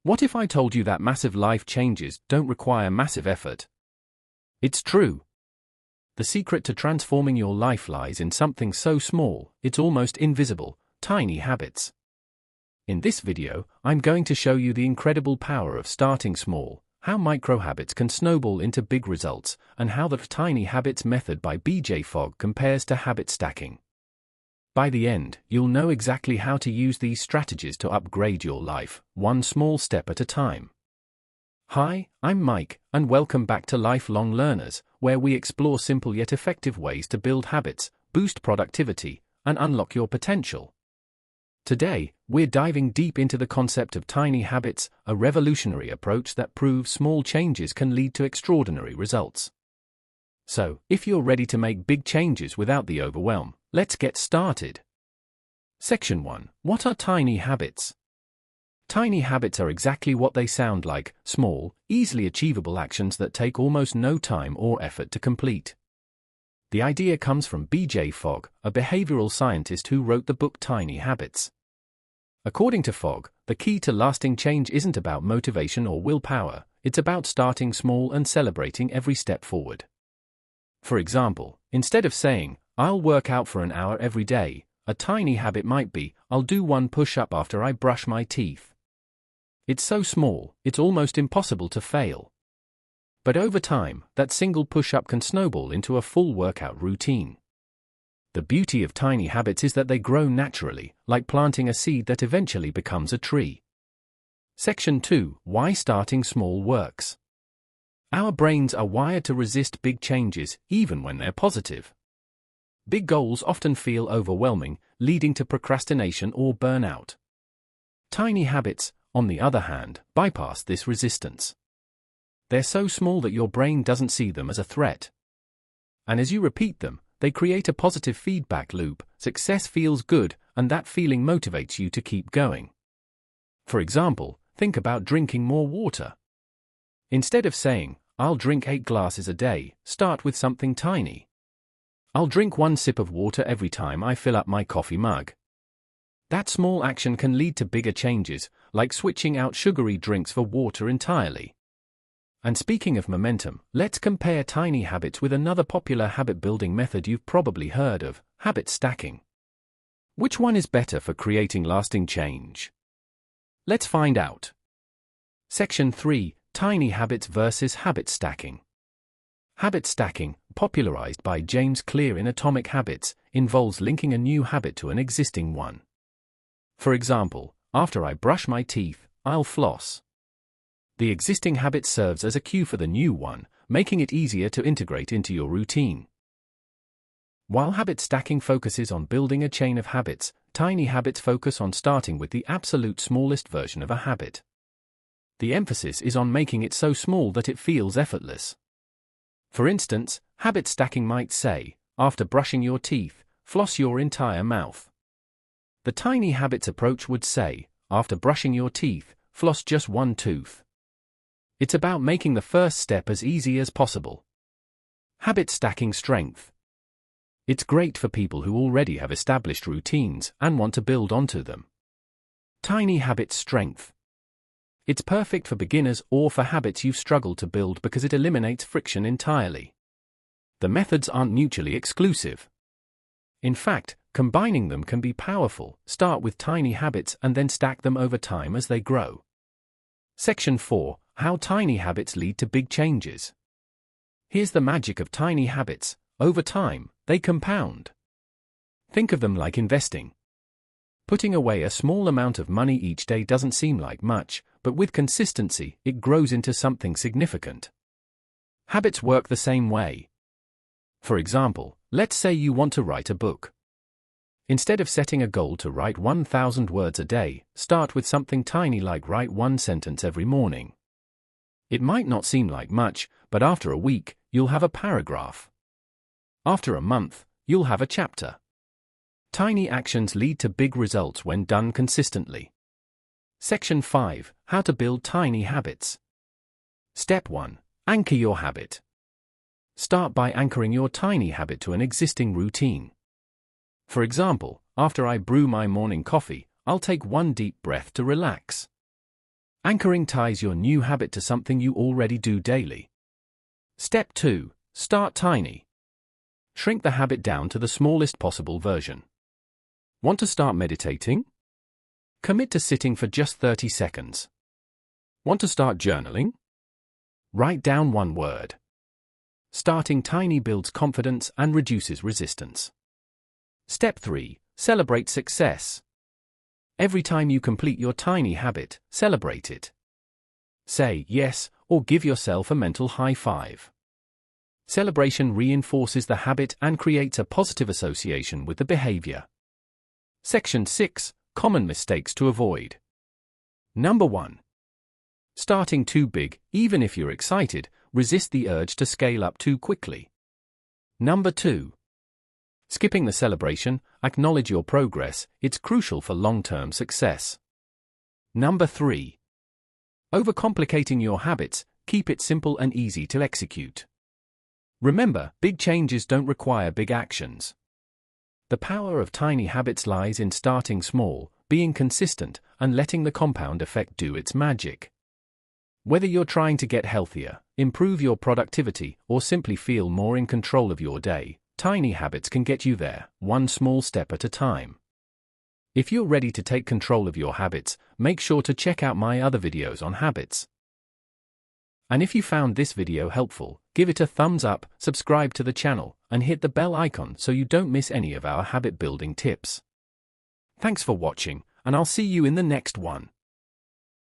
What if I told you that massive life changes don't require massive effort? It's true. The secret to transforming your life lies in something so small, it's almost invisible: tiny habits. In this video, I'm going to show you the incredible power of starting small, how micro-habits can snowball into big results, and how the Tiny Habits method by BJ Fogg compares to habit stacking. By the end, you'll know exactly how to use these strategies to upgrade your life, one small step at a time. Hi, I'm Mike, and welcome back to Lifelong Learners, where we explore simple yet effective ways to build habits, boost productivity, and unlock your potential. Today, we're diving deep into the concept of tiny habits, a revolutionary approach that proves small changes can lead to extraordinary results. So, if you're ready to make big changes without the overwhelm, let's get started. Section 1. What are tiny habits? Tiny habits are exactly what they sound like: small, easily achievable actions that take almost no time or effort to complete. The idea comes from BJ Fogg, a behavioral scientist who wrote the book Tiny Habits. According to Fogg, the key to lasting change isn't about motivation or willpower, it's about starting small and celebrating every step forward. For example, instead of saying, "I'll work out for an hour every day," a tiny habit might be, "I'll do one push-up after I brush my teeth." It's so small, it's almost impossible to fail. But over time, that single push-up can snowball into a full workout routine. The beauty of tiny habits is that they grow naturally, like planting a seed that eventually becomes a tree. Section 2. Why starting small works. Our brains are wired to resist big changes, even when they're positive. Big goals often feel overwhelming, leading to procrastination or burnout. Tiny habits, on the other hand, bypass this resistance. They're so small that your brain doesn't see them as a threat. And as you repeat them, they create a positive feedback loop: success feels good, and that feeling motivates you to keep going. For example, think about drinking more water. Instead of saying, "I'll drink 8 glasses a day," start with something tiny. "I'll drink 1 sip of water every time I fill up my coffee mug." That small action can lead to bigger changes, like switching out sugary drinks for water entirely. And speaking of momentum, let's compare tiny habits with another popular habit-building method you've probably heard of: habit stacking. Which one is better for creating lasting change? Let's find out. Section 3. Tiny habits versus habit stacking. Habit stacking, popularized by James Clear in Atomic Habits, involves linking a new habit to an existing one. For example, after I brush my teeth, I'll floss. The existing habit serves as a cue for the new one, making it easier to integrate into your routine. While habit stacking focuses on building a chain of habits, tiny habits focus on starting with the absolute smallest version of a habit. The emphasis is on making it so small that it feels effortless. For instance, habit stacking might say, after brushing your teeth, floss your entire mouth. The tiny habits approach would say, after brushing your teeth, floss just 1 tooth. It's about making the first step as easy as possible. Habit stacking strength. It's great for people who already have established routines and want to build onto them. Tiny habit strength. It's perfect for beginners or for habits you've struggled to build because it eliminates friction entirely. The methods aren't mutually exclusive. In fact, combining them can be powerful. Start with tiny habits and then stack them over time as they grow. Section 4. How tiny habits lead to big changes. Here's the magic of tiny habits: over time, they compound. Think of them like investing. Putting away a small amount of money each day doesn't seem like much, but with consistency, it grows into something significant. Habits work the same way. For example, let's say you want to write a book. Instead of setting a goal to write 1,000 words a day, start with something tiny like write 1 sentence every morning. It might not seem like much, but after a week, you'll have a paragraph. After a month, you'll have a chapter. Tiny actions lead to big results when done consistently. Section 5. How to build tiny habits. Step 1. Anchor your habit. Start by anchoring your tiny habit to an existing routine. For example, after I brew my morning coffee, I'll take 1 deep breath to relax. Anchoring ties your new habit to something you already do daily. Step 2. Start tiny. Shrink the habit down to the smallest possible version. Want to start meditating? Commit to sitting for just 30 seconds. Want to start journaling? Write down one word. Starting tiny builds confidence and reduces resistance. Step 3. Celebrate success. Every time you complete your tiny habit, celebrate it. Say yes, or give yourself a mental high five. Celebration reinforces the habit and creates a positive association with the behavior. Section 6. Common mistakes to avoid. Number 1. Starting too big, even if you're excited, resist the urge to scale up too quickly. Number 2. Skipping the celebration, acknowledge your progress, it's crucial for long-term success. Number 3. Overcomplicating your habits, keep it simple and easy to execute. Remember, big changes don't require big actions. The power of tiny habits lies in starting small, being consistent, and letting the compound effect do its magic. Whether you're trying to get healthier, improve your productivity, or simply feel more in control of your day, tiny habits can get you there, one small step at a time. If you're ready to take control of your habits, make sure to check out my other videos on habits. And if you found this video helpful, give it a thumbs up, subscribe to the channel, and hit the bell icon so you don't miss any of our habit building tips. Thanks for watching, and I'll see you in the next one.